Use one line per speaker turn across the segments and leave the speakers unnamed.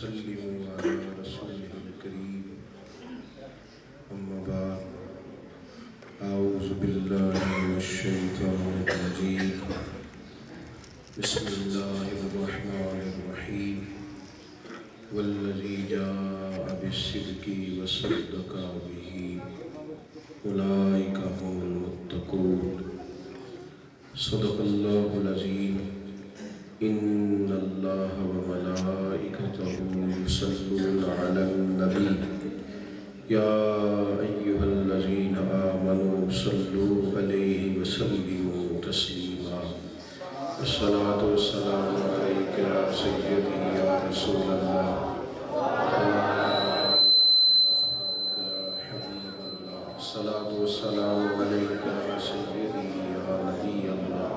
وسلموا على رسوله الكريم أما بعد أعوذ بالله من الشيطان الرجيم بسم الله الرحمن الرحيم والذي جاء بالصدق وصدق به أولئك هم المتقون صدق الله العظيم إن الله وملائكته يصلون على النبي يا أيها الذين آمنوا صلوا عليه وسلموا تسليما الصلاة والسلام عليك يا سيدي يا رسول الله الصلاة والسلام عليك يا سيدي يا نبي الله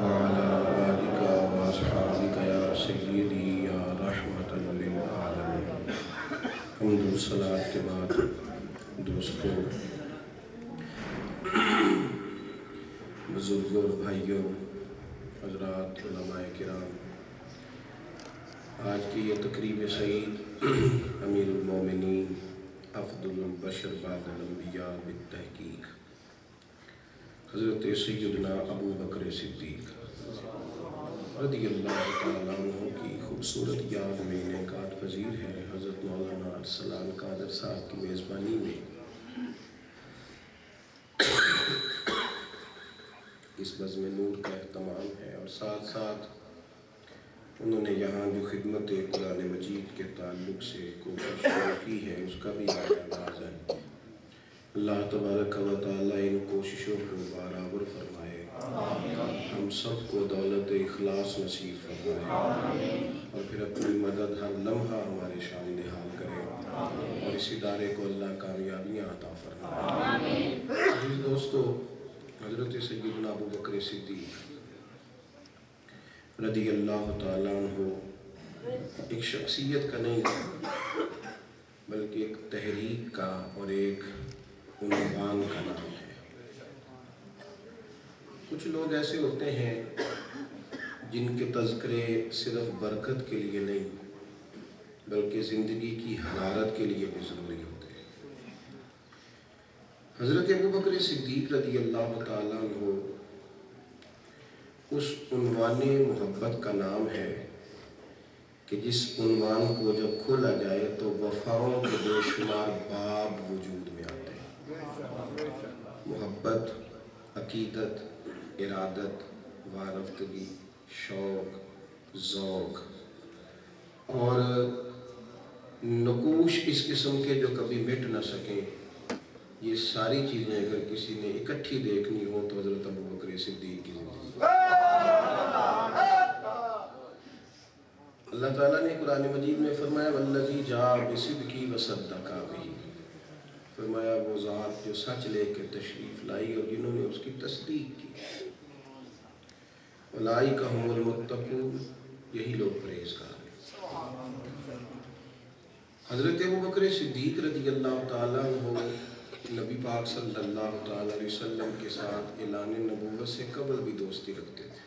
وعلى آلك وأصحابك يا سيدي يا رحمة للعالمين حمد و صلاة کے بعد دوستوں، بزرگوں اور بھائیوں، حضرات علماء کرام، آج کی یہ تقریب سعید امیر المومنین افضل البشر بعد الانبیاء بالتحقیق حضرت سیدنا ابو بکر صدیق رضی اللہ تعالیٰ عنہ کی خوبصورت یاد میں انعقاد پذیر ہے حضرت مولانا ارسلان قادر صاحب کی میزبانی میں اس بزم نور کا اہتمام ہے، اور ساتھ ساتھ انہوں نے یہاں جو خدمت قرآن مجید کے تعلق سے کوشش کی ہے اس کا بھی آغاز ہے۔ اللہ تبارک و تعالیٰ ان کوششوں کو برابر فرمائے، ہم سب کو دولت اخلاص نصیب فرمائے، اور پھر اپنی مدد ہر لمحہ ہمارے شامل حال کرے، اور اس ادارے کو اللہ کامیابیاں عطا فرمائے۔ عزیز دوستو، حضرت سیدنا ابو بکر صدیق رضی اللہ تعالیٰ عنہ ایک شخصیت کا نہیں بلکہ ایک تحریک کا اور ایک عنوان کا نام ہے۔ کچھ لوگ ایسے ہوتے ہیں جن کے تذکرے صرف برکت کے لیے نہیں بلکہ زندگی کی حرارت کے لیے بھی ضروری ہوتے ہیں۔ حضرت ابو بکر صدیق رضی اللہ تعالیٰ عنہ اس عنوان محبت کا نام ہے کہ جس عنوان کو جب کھولا جائے تو وفاؤں کے بے شمار باب وجود میں آتے ہیں۔ محبت، عقیدت، ارادت، وارفتگی، شوق، ذوق اور نقوش اس قسم کے جو کبھی مٹ نہ سکیں، یہ ساری چیزیں اگر کسی نے اکٹھی دیکھنی ہو تو حضرت ابو بکر صدیق کی زندگی۔ اللہ تعالیٰ نے قرآن مجید میں فرمایا والذی جاء بصدق وصدق بہ، فرمایا وہ ذات جو سچ لے کے تشریف لائی اور جنہوں نے اس کی تصدیق کی۔ اولئک ھم المتقون، یہی لوگ پرہیزگار ہیں۔ حضرت ابو بکر صدیق رضی اللہ تعالیٰ عنہ نبی پاک صلی اللہ تعالیٰ علیہ وسلم کے ساتھ اعلان نبوت سے قبل بھی دوستی رکھتے تھے،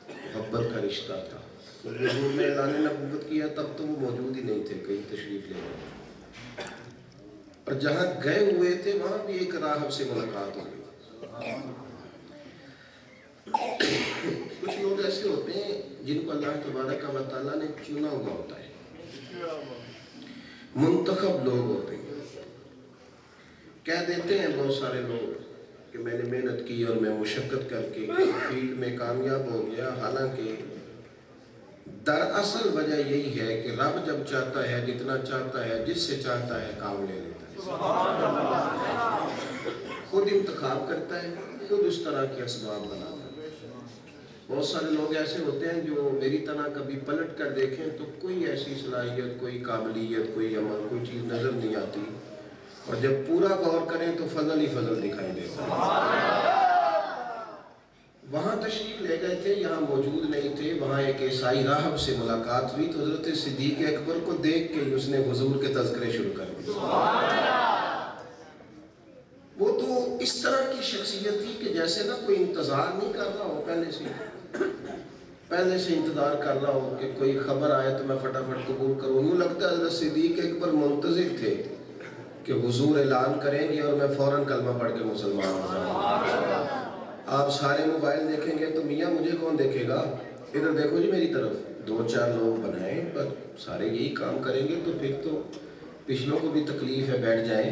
محبت کا رشتہ تھا۔ حضور نے اعلان نبوت کیا تب تو وہ موجود ہی نہیں تھے، کہیں تشریف لے گئے، اور جہاں گئے ہوئے تھے وہاں بھی ایک راہب سے ملاقات ہو گئی۔ کچھ لوگ ایسے ہوتے ہیں جن کو اللہ تبارک و تعالیٰ نے چنا ہوا ہوتا ہے، منتخب لوگ ہوتے ہیں۔ کہہ دیتے ہیں بہت سارے لوگ کہ میں نے محنت کی اور میں مشقت کر کے فیلڈ میں کامیاب ہو گیا، حالانکہ دراصل وجہ یہی ہے کہ رب جب چاہتا ہے، جتنا چاہتا ہے، جس سے چاہتا ہے کام لے لیتا ہے، خود انتخاب کرتا ہے، خود اس طرح کے اسباب بناتا ہے۔ بہت سارے لوگ ایسے ہوتے ہیں جو میری طرح کبھی پلٹ کر دیکھیں تو کوئی ایسی صلاحیت، کوئی قابلیت، کوئی عمل، کوئی چیز نظر نہیں آتی، اور جب پورا غور کریں تو فضل ہی فضل دکھائی دیتا ہے۔ وہاں تشریف لے گئے تھے، یہاں موجود نہیں تھے، وہاں ایک عیسائی راہب سے ملاقات ہوئی تو حضرت صدیق اکبر کو دیکھ کے اس نے حضور کے تذکرے شروع کر دیے۔ وہ تو اس طرح کی شخصیت تھی کہ جیسے نا کوئی انتظار نہیں کر رہا ہو پہلے سے، پہلے سے انتظار کر رہا ہوں کہ کوئی خبر آئے تو میں فٹافٹ قبول کروں. یوں لگتا ہے حضرت صدیق اکبر منتظر تھے کہ حضور اعلان کریں گے اور میں فوراً کلمہ پڑھ کے مسلمان ہو جاؤں. آپ سارے موبائل دیکھیں گے تو میاں مجھے کون دیکھے گا؟ ادھر دیکھو جی میری طرف. 2-4 لوگ بنائیں پر سارے یہی کام کریں گے تو پھر تو پچھلوں کو بھی تکلیف ہے، بیٹھ جائیں.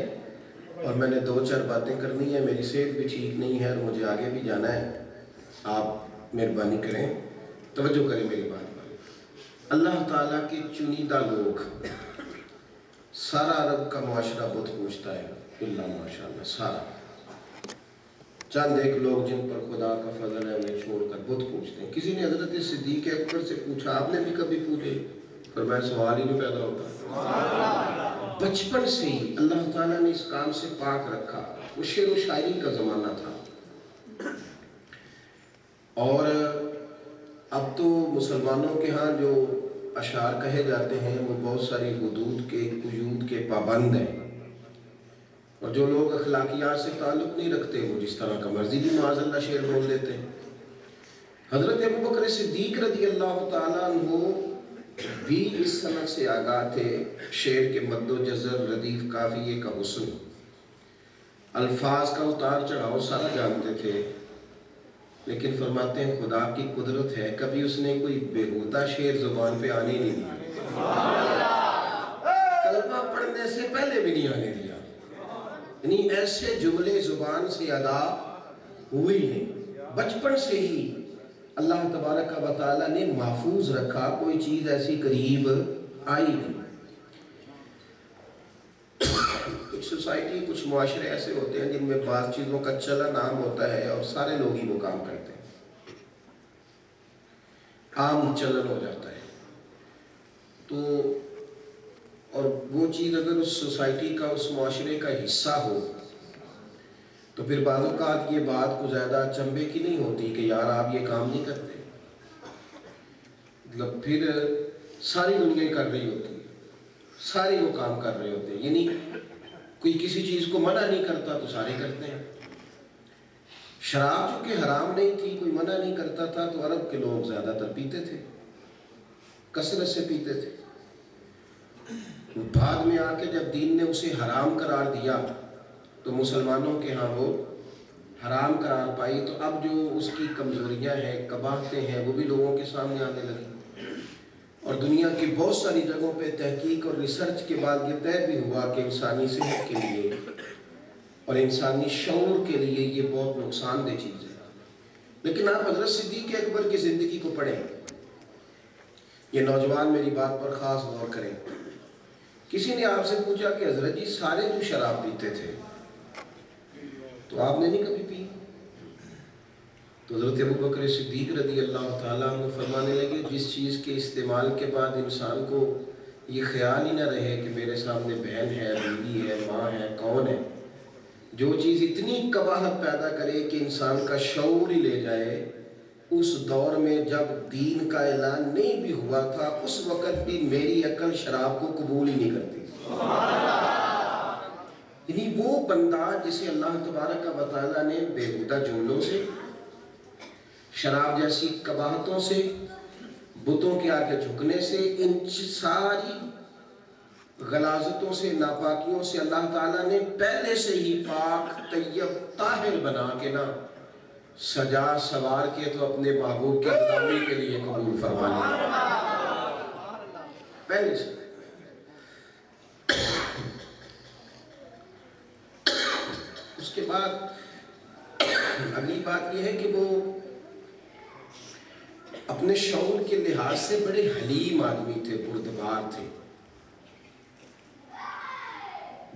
اور میں نے 2-4 باتیں کرنی ہیں، میری صحت بھی ٹھیک نہیں ہے اور مجھے آگے بھی جانا ہے. آپ مہربانی کریں، توجہ کریں میری بات پر. اللہ تعالیٰ کے چنیدہ لوگ، سارا عرب کا معاشرہ بت پوجتا ہے اللہ ماشاءاللہ سارا. چند ایک لوگ جن پر خدا کا فضل ہے انہیں چھوڑ کر بت پوجتے ہیں. کسی نے حضرت صدیق اکبر سے پوچھا آپ نے بھی کبھی پوجے؟ فرمایا سوال ہی نہیں پیدا ہوتا. بچپن سے ہی اللہ تعالیٰ نے اس کام سے پاک رکھا. وہ شعر و شاعری کا زمانہ تھا اور اب تو مسلمانوں کے ہاں جو اشعار کہے جاتے ہیں وہ بہت ساری حدود کے قیود کے پابند ہیں. اور جو لوگ اخلاقیات سے تعلق نہیں رکھتے وہ جس طرح کا مرضی بھی معاذ اللہ شعر بول دیتے ہیں. حضرت ابوبکر صدیق رضی اللہ تعالیٰ عنہ بھی اس صنعت سے آگاہ تھے. شعر کے مد و جزر، ردیف قافیے کا حسن، الفاظ کا اتار چڑھاؤ سارا جانتے تھے. لیکن فرماتے ہیں خدا کی قدرت ہے کبھی اس نے کوئی بےہودہ شعر زبان پہ آنے نہیں دیا، کلمہ پڑھنے سے پہلے بھی نہیں آنے دیا. یعنی ایسے جملے زبان سے ادا ہوئی نہیں. بچپن سے ہی اللہ تبارک و تعالیٰ نے محفوظ رکھا، کوئی چیز ایسی قریب آئی نہیں. کچھ سوسائٹی، کچھ معاشرے ایسے ہوتے ہیں جن میں بعض چیزوں کا چلن عام ہوتا ہے اور سارے لوگ ہی وہ کام کرتے ہیں، عام چلن ہو جاتا ہے. تو اور وہ چیز اگر اس سوسائٹی کا، اس معاشرے کا حصہ ہو تو پھر بعض اوقات یہ بات کو زیادہ چنبے کی نہیں ہوتی کہ یار آپ یہ کام نہیں کرتے. مطلب پھر ساری دنیا کر رہی ہوتی ہے، سارے وہ کام کر رہے ہوتے ہیں. یعنی کوئی کسی چیز کو منع نہیں کرتا تو سارے کرتے ہیں. شراب چونکہ حرام نہیں تھی، کوئی منع نہیں کرتا تھا تو عرب کے لوگ زیادہ تر پیتے تھے، کثرت سے پیتے تھے. بعد میں آ کے جب دین نے اسے حرام قرار دیا تو مسلمانوں کے ہاں وہ حرام قرار پائی. تو اب جو اس کی کمزوریاں ہیں، قباحتیں ہیں، وہ بھی لوگوں کے سامنے آنے لگی. اور دنیا کی بہت ساری جگہوں پہ تحقیق اور ریسرچ کے بعد یہ طے بھی ہوا کہ انسانی صحت کے لیے اور انسانی شعور کے لیے یہ بہت نقصان دہ چیز ہے. لیکن آپ حضرت صدیق اکبر کی زندگی کو پڑھیں، یہ نوجوان میری بات پر خاص غور کریں. کسی نے آپ سے پوچھا کہ حضرت جی سارے جو شراب پیتے تھے تو آپ نے نہیں کبھی پی؟ تو حضرت ابوبکر صدیق رضی اللہ تعالیٰ عنہ فرمانے لگے جس چیز کے استعمال کے بعد انسان کو یہ خیال ہی نہ رہے کہ میرے سامنے بہن ہے، بیوی ہے، ماں ہے، کون ہے، جو چیز اتنی قباحت پیدا کرے کہ انسان کا شعور ہی لے جائے، اس دور میں جب دین کا اعلان نہیں بھی ہوا تھا اس وقت بھی میری عقل شراب کو قبول ہی نہیں کرتی. یعنی وہ بندہ جسے اللہ تبارک و تعالیٰ نے بےہودہ جملوں سے، شراب جیسی قباحتوں سے، بتوں کے آگے جھکنے سے، ان ساری غلاظتوں سے، ناپاکیوں سے اللہ تعالیٰ نے پہلے سے ہی پاک، طیب، طاہر بنا کے نا سجا سوار کے تو اپنے محبوب کی غلامی کے لیے قبول فرما لیا پہلے سے. اس کے بعد اگلی بات یہ ہے کہ وہ اپنے شعور کے لحاظ سے بڑے حلیم آدمی تھے، بردبار تھے.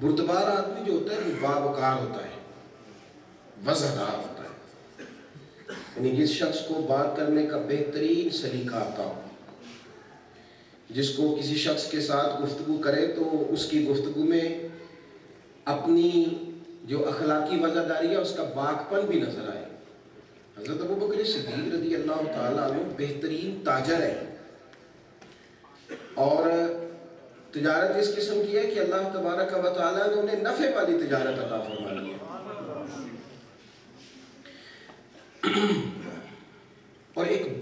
بردبار آدمی جو ہوتا ہے وہ باوقار ہوتا ہے، وضعدار ہوتا ہے. یعنی جس شخص کو بات کرنے کا بہترین سلیقہ آتا ہو، جس کو کسی شخص کے ساتھ گفتگو کرے تو اس کی گفتگو میں اپنی جو اخلاقی وضعداری ہے اس کا باکپن بھی نظر آئے. حضرت ابوبکر صدیق رضی اللہ تعالیٰ عنہ بہترین تاجر ہیں اور تجارت اس قسم کی ہے کہ اللہ تبارک و تعالیٰ نے انہیں نفع والی تجارت عطا فرمائی ہے. اور ایک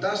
10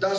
10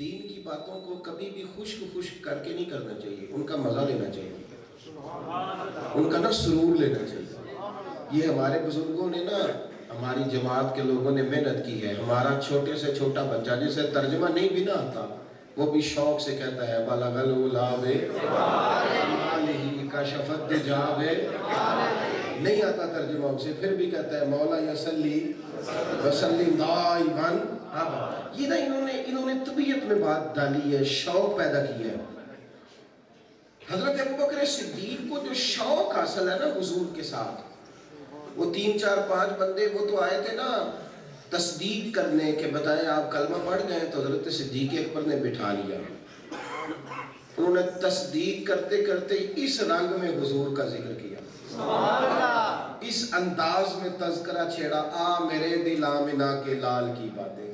دین کی باتوں کو کبھی بھی خشک کر کے نہیں کرنا چاہیے، ان کا مزہ لینا چاہیے، ان کا نا سرور لینا چاہیے۔ یہ ہمارے بزرگوں نے نا، ہماری جماعت کے لوگوں نے محنت کی ہے۔ ہمارا چھوٹے سے چھوٹا بچہ جسے ترجمہ نہیں بھی نہ آتا، وہ بھی شوق سے کہتا ہے بلغ العلا بکمالہ کشف الدجى نہیں آتا ترجمہ اسے، پھر بھی کہتا ہے مولا یصلی وسلم دائما ابدا۔ یہ نا انہوں نے طبیعت میں بات ڈالی ہے، شوق پیدا کیا ہے۔ حضرت ابوبکر صدیق کو جو شوق حاصل ہے نا حضور کے ساتھ، وہ 3 4 5 بندے وہ تو آئے تھے نا تصدیق کرنے کے، بتائیں آپ کلمہ پڑھ گئے، تو حضرت صدیق اکبر نے بٹھا لیا۔ انہوں نے تصدیق کرتے کرتے اس رنگ میں حضور کا ذکر کیا، اس انداز میں تذکرہ چھیڑا، آ میرے دل آمنہ کے لال کی باتیں۔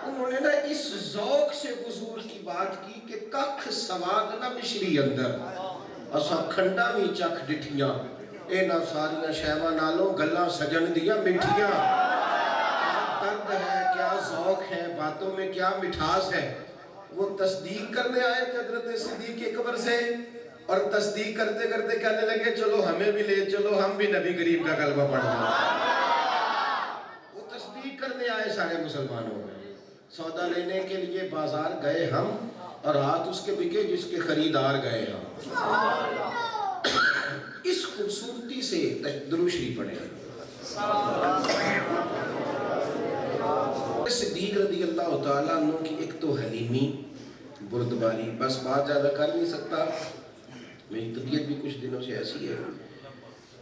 انہوں نے نا اس ذوق سے حضور کی بات کی کہ ککھ سواد نہ مشری اندر، اسا کھنڈا بھی چکھ ڈٹھیاں، اے نہ ساریاں شہوہ نالوں گلہ سجن دیا مٹھیاں۔ کیا درد ہے، کیا ذوق ہے، باتوں میں کیا مٹھاس ہے۔ وہ تصدیق کرنے آئے تھے حضرت صدیق اکبر سے، اور تصدیق کرتے کرتے کہنے لگے چلو ہمیں بھی لے چلو، ہم بھی نبی کریم کا کلمہ پڑھ لیں۔ وہ تصدیق کرنے آئے سارے مسلمانوں میں، سودا لینے کے لیے بازار گئے ہم، اور ہاتھ اس کے بکے جس کے خریدار گئے ہم۔ اس خوبصورتی سے درود شریف پڑھیں۔ صدیق رضی اللہ تعالیٰ عنہ کی ایک تو حلیمی، بردباری، بس بات زیادہ کر نہیں سکتا، میری طبیعت بھی کچھ دنوں سے ایسی ہے،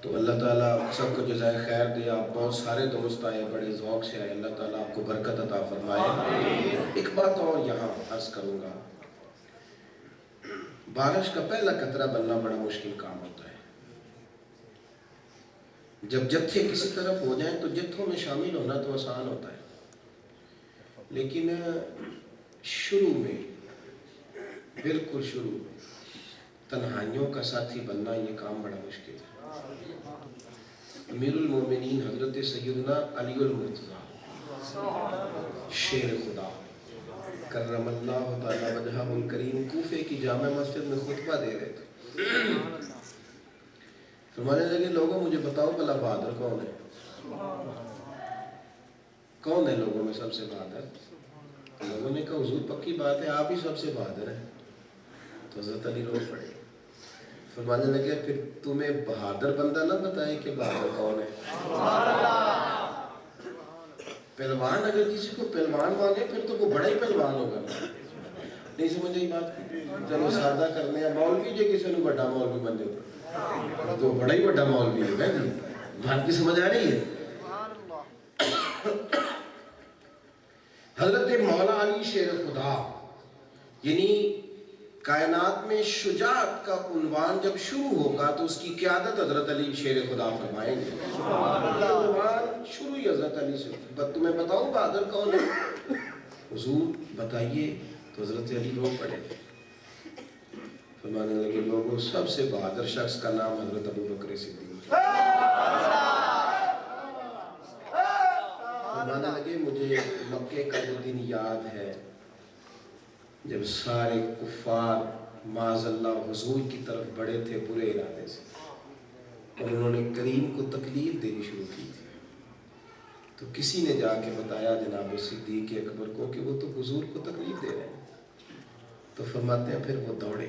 تو اللہ تعالیٰ سب کو جزائے خیر دے۔ آپ بہت سارے دوست آئے، بڑے ذوق سے آئے، اللہ تعالیٰ آپ کو برکت عطا فرمائے۔ ایک بات اور یہاں عرض کروں گا، بارش کا پہلا قطرہ بننا بڑا مشکل کام ہوتا ہے۔ جب جتھے کسی طرف ہو جائیں تو جتھوں میں شامل ہونا تو آسان ہوتا ہے، لیکن شروع میں، بالکل شروع میں تنہائیوں کا ساتھی بننا یہ کام بڑا مشکل ہے۔ امیر المومنین حضرت سیدنا علی المرتضیٰ شیر خدا کرم اللہ تعالیٰ وجہہ الکریم کوفے کی جامع مسجد میں خطبہ دے رہے تھے، فرمانے لگے لوگوں مجھے بتاؤ بھلا بہادر کون ہے؟ کون ہے لوگوں میں سب سے بہادر؟ لوگوں نے کہا حضور پکی بات ہے، آپ ہی سب سے بہادر ہیں۔ تو حضرت علی رو پڑے، فرمانے لگے پھر تمہیں بہادر بندہ نہ بتائے کہ بہادر کون ہے۔ پہلوان اگر کسی کو پہلوان مانے پھر تو وہ بڑا ہی پہلوان ہوگا۔ نہیں سمجھے یہ بات؟ چلو سادہ کرنے ہیں، مولوی جے کسی نے بڑا مولوی بن جاتا تو بڑا ہی بڑا مولوی ہے جی، بات کی سمجھ آ رہی ہے؟ حضرت مولا علی شیر خدا، یعنی کائنات میں شجاعت کا عنوان جب شروع ہوگا تو اس کی قیادت حضرت علی شیر خدا فرمائیں گے۔ عنوان شروع ہی حضرت علی سے، تمہیں بتاؤں بہادر کون ہے؟ حضور بتائیے۔ تو حضرت علی رو پڑے، فرمانے لگے لوگوں سب سے بہادر شخص کا نام حضرت ابوبکر صدیق۔ فرمانے لگے مجھے مکے کا وہ دن یاد ہے جب سارے کفار معاذ اللہ حضور کی طرف بڑھے تھے برے ارادے سے، اور انہوں نے کریم کو تکلیف دینی شروع کی تھی، تو کسی نے جا کے بتایا جناب صدیق اکبر کو کہ وہ تو حضور کو تکلیف دے رہے ہیں۔ تو فرماتے ہیں پھر وہ دوڑے،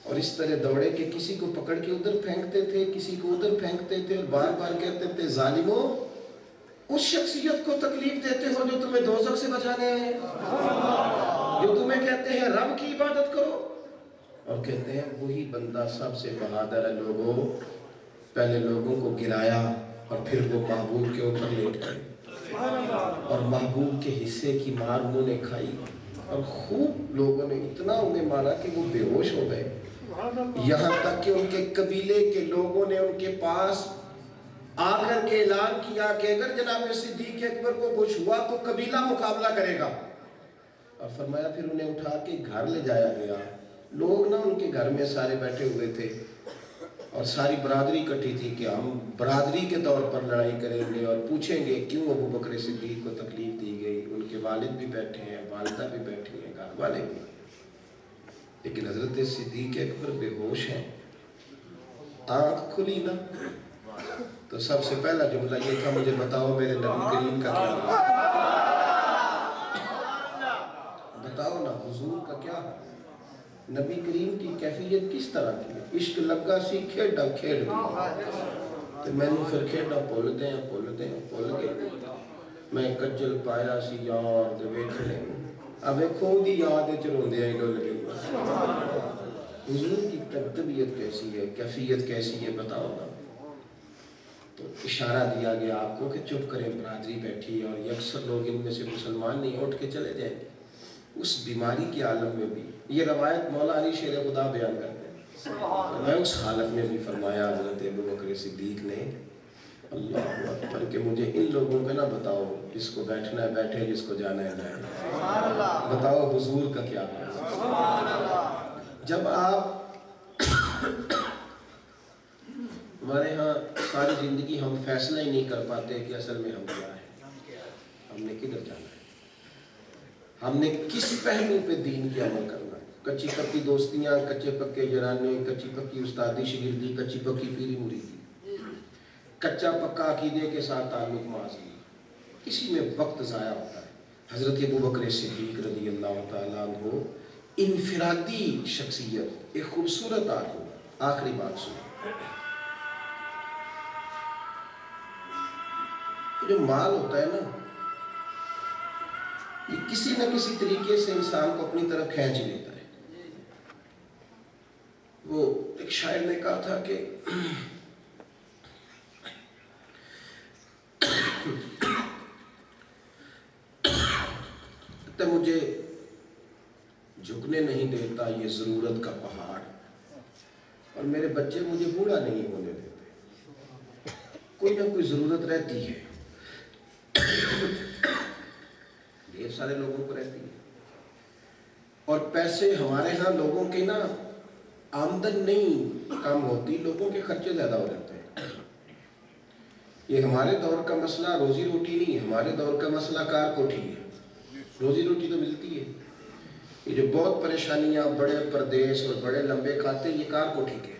اور اس طرح دوڑے کہ کسی کو پکڑ کے ادھر پھینکتے تھے، کسی کو ادھر پھینکتے تھے، اور بار بار کہتے تھے ظالموں اس شخصیت کو تکلیف دیتے ہو جو تمہیں دوزخ سے بچانے آئے، جو تمہیں کہتے ہیں رب کی عبادت کرو، اور کہتے ہیں وہی بندہ سب سے بہادر ہے۔ لوگوں پہلے لوگوں کو گرایا اور پھر وہ محبوب کے اوپر لیٹ گئے، اور محبوب کے حصے کی مار انہوں نے کھائی، اور خوب لوگوں نے اتنا انہیں مارا کہ وہ بے ہوش ہو گئے، یہاں تک کہ ان کے قبیلے کے لوگوں نے ان کے پاس آ کر کے اعلان کیا کہ اگر جناب صدیق اکبر کو کچھ ہوا تو قبیلہ مقابلہ کرے گا، اور فرمایا پھر انہیں اٹھا کے گھر لے جایا گیا۔ لوگ نا ان کے گھر میں سارے بیٹھے ہوئے تھے، اور ساری برادری اکٹھی تھی کہ ہم برادری کے طور پر لڑائی کریں گے اور پوچھیں گے کیوں ابوبکر صدیق کو تکلیف دی گئی۔ ان کے والد بھی بیٹھے ہیں، والدہ بھی بیٹھی ہیں، گھر والے بھی، لیکن حضرت صدیق اکبر بے ہوش ہیں. آنکھ کھلی نا تو سب سے پہلا جملہ یہ تھا، مجھے بتاؤ میرے نبی کریم کا کیا حال ہے، بتاؤ نا حضور کا کیا حال ہے، نبی کریم کی کیفیت کس طرح کی ہے. عشق لگا سی کھیڑا کھیڑ گئی تو میں نے پھر کھیڑا پول گئے. میں کجل پایا سی یار دے ویکھ لیں، اب ایکھو دی یاد روندے ہیں گل لگے. حضور کی طبیعت کیسی ہے، کیفیت کیسی ہے، بتاؤ نا. تو اشارہ دیا گیا آپ کو کہ چپ کریں، برادری بیٹھی ہے اور یہ اکثر لوگ ان میں سے مسلمان نہیں، اٹھ کے چلے جائیں گے. اس بیماری کے عالم میں بھی یہ روایت مولا علی شیر خدا بیان کرتے ہیں، میں اس حالت میں بھی فرمایا حضرت ابوبکر صدیق نے اللہ اکبر کہ مجھے ان لوگوں کا نہ بتاؤ، جس کو بیٹھنا ہے بیٹھے، جس کو جانا ہے جائے، بتاؤ حضور کا کیا ہے. جب آپ ہمارے ہاں ساری زندگی ہم فیصلہ ہی نہیں کر پاتے کہ اصل میں ہم کیا ہیں، ہم نے کدھر جانا ہے، ہم نے کس پہلو پہ دین کی عمل کرنا ہے. کچی پکی دوستیاں، کچے پکے جرانے، کچی پکی استادی شگردی، کچی پکی پیری مریدی، کچا پکا عقیدے کے ساتھ تعلق ماضی، اسی میں وقت ضائع ہوتا ہے. حضرت ابوبکر صدیق رضی اللہ تعالیٰ عنہ انفرادی شخصیت، ایک خوبصورت آدمی. آخری بات سنیں، جو مال ہوتا ہے نا، یہ کسی نہ کسی طریقے سے انسان کو اپنی طرف کھینچ لیتا ہے. وہ ایک شاعر نے کہا تھا کہ مجھے جھکنے نہیں دیتا یہ ضرورت کا پہاڑ، اور میرے بچے مجھے بوڑھا نہیں ہونے دیتے. کوئی نہ کوئی ضرورت رہتی ہے، ڈھیر سارے لوگوں کو رہتی ہے. اور پیسے ہمارے ہاں لوگوں کے نا آمدن نہیں کم ہوتی، لوگوں کے خرچے زیادہ ہو جاتے ہیں. یہ ہمارے دور کا مسئلہ روزی روٹی نہیں ہے، ہمارے دور کا مسئلہ کار کوٹھی ہے. روزی روٹی تو ملتی ہے، یہ جو بہت پریشانیاں، بڑے پردیس اور بڑے لمبے کھاتے، یہ کار کوٹھی کے.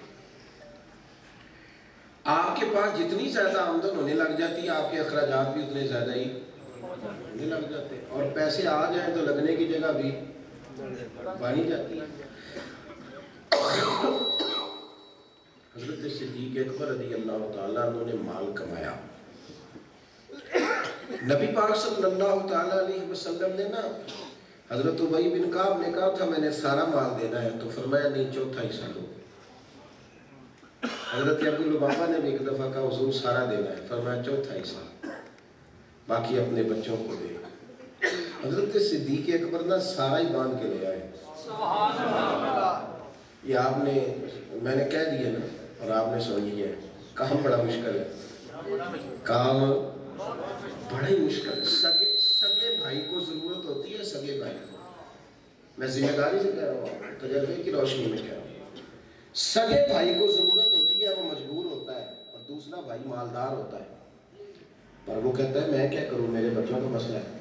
آپ کے پاس جتنی زیادہ آمدن ہونے لگ جاتی ہے، آپ کے اخراجات بھی اتنے زیادہ ہی ہونے لگ جاتے ہیں، اور پیسے آ جائیں تو لگنے کی جگہ بھی بانی جاتی ہے. حضرت صدیق اکبر رضی اللہ تعالیٰ عنہ نے مال کمایا. نبی پاک صلی اللہ تعالیٰ علیہ وسلم نے نا حضرت ابی بن کعب نے کہا تھا میں نے سارا مال دینا ہے، تو فرمایا نہیں، چوتھا حصہ دو. حضرت عبداللبابا نے بھی ایک دفعہ کہا حضور سارا دینا ہے، فرمایا چوتھا حصہ، باقی اپنے بچوں کو دے. حضرت صدیق اکبر نا سارا ہی باندھ کے لے آئے. یہ آپ نے، میں نے کہہ دیا نا اور آپ نے سن لیا ہے، کام بڑا مشکل ہے، کام بڑا ہی مشکل ہے. سگے بھائی کو ضرورت ہوتی ہے، سگے بھائی کو، میں ذمہ داری سے کہہ رہا ہوں، تجربے کی روشنی میں کہہ رہا ہوں. سگے بھائی کو ضرورت ہوتی ہے، وہ مجبور ہوتا ہے، اور دوسرا بھائی مالدار ہوتا ہے، پر وہ کہتا ہے میں کیا کروں، میرے بچوں کا مسئلہ ہے.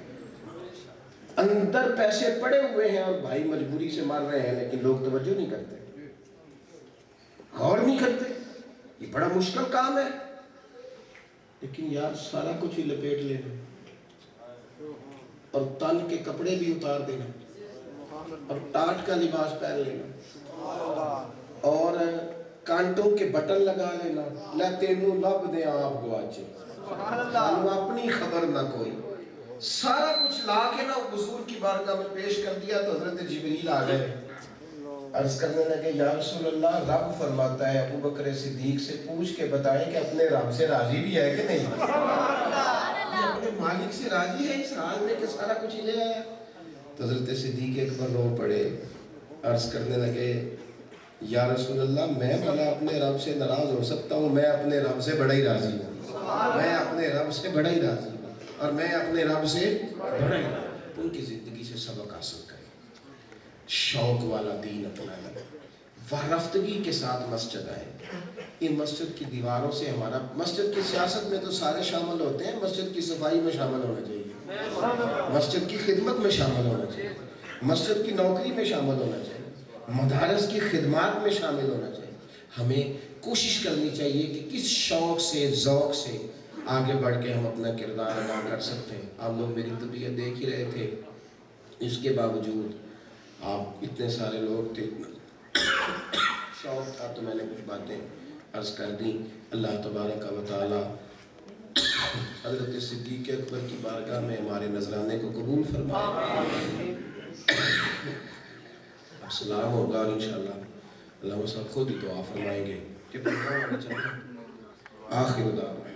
اندر پیسے پڑے ہوئے ہیں اور بھائی مجبوری سے مار رہے ہیں، لیکن لوگ توجہ نہیں کرتے، غور نہیں کرتے. یہ بڑا مشکل کام ہے، لیکن یار سارا کچھ ہی لپیٹ لینا اور تن کے کپڑے بھی اتار دینا اور ٹاٹ کا لباس پہن لینا اور کانٹوں کے بٹن لگا لینا، لے تینوں لب دے آپ گواچے، سانو اپنی خبر نہ کوئی. سارا کچھ لا کے نا حضور کی بارگاہ میں پیش کر دیا تو حضرت جبریل آ گئے. عرض کرنے لگے یا رسول اللہ، رب فرماتا ہے ابوبکر صدیق سے پوچھ کے بتائیں کہ اپنے رب سے راضی بھی ہے کہ نہیں، یہ اپنے مالک سے راضی ہے اس حال میں کہ سارا کچھ ہی لے آیا. تو حضرت صدیق اکبر رو پڑے، عرض کرنے لگے یا رسول اللہ، میں بھلا اپنے رب سے ناراض ہو سکتا ہوں، میں اپنے رب سے بڑا ہی راضی ہوں، میں اپنے رب سے بڑا ہی راضی ہوں، اور میں اپنے رب سے بڑا ہی. ان کی زندگی سے سبق حاصل کریں، شوق والا دین اپنائیں، وارفتگی کے ساتھ مسجد آئیں. ان مسجد کی دیواروں سے ہمارا، مسجد کی سیاست میں تو سارے شامل ہوتے ہیں، مسجد کی صفائی میں شامل ہونا چاہیے. مسجد کی خدمت میں شامل ہونا چاہیے، مسجد کی نوکری میں شامل ہونا چاہیے، مدارس کی خدمات میں شامل ہونا چاہیے۔ ہمیں کوشش کرنی چاہیے کہ کس شوق سے، ذوق سے آگے بڑھ کے ہم اپنا کردار ادا کر سکتے ہیں۔ آپ لوگ میری طبیعت دیکھ ہی رہے تھے، اس کے باوجود آپ اتنے سارے لوگ تھے، شوق تھا تو میں نے کچھ باتیں عرض کر دیں۔ اللہ تبارک و تعالی حضرت صدیق اکبر کی بارگاہ میں ہمارے نذرانے کو قبول فرمائے۔ اب سلام ہوگا اور انشاءاللہ علامہ صاحب خود ہی دعا فرمائیں گے کہ آخر دعوانا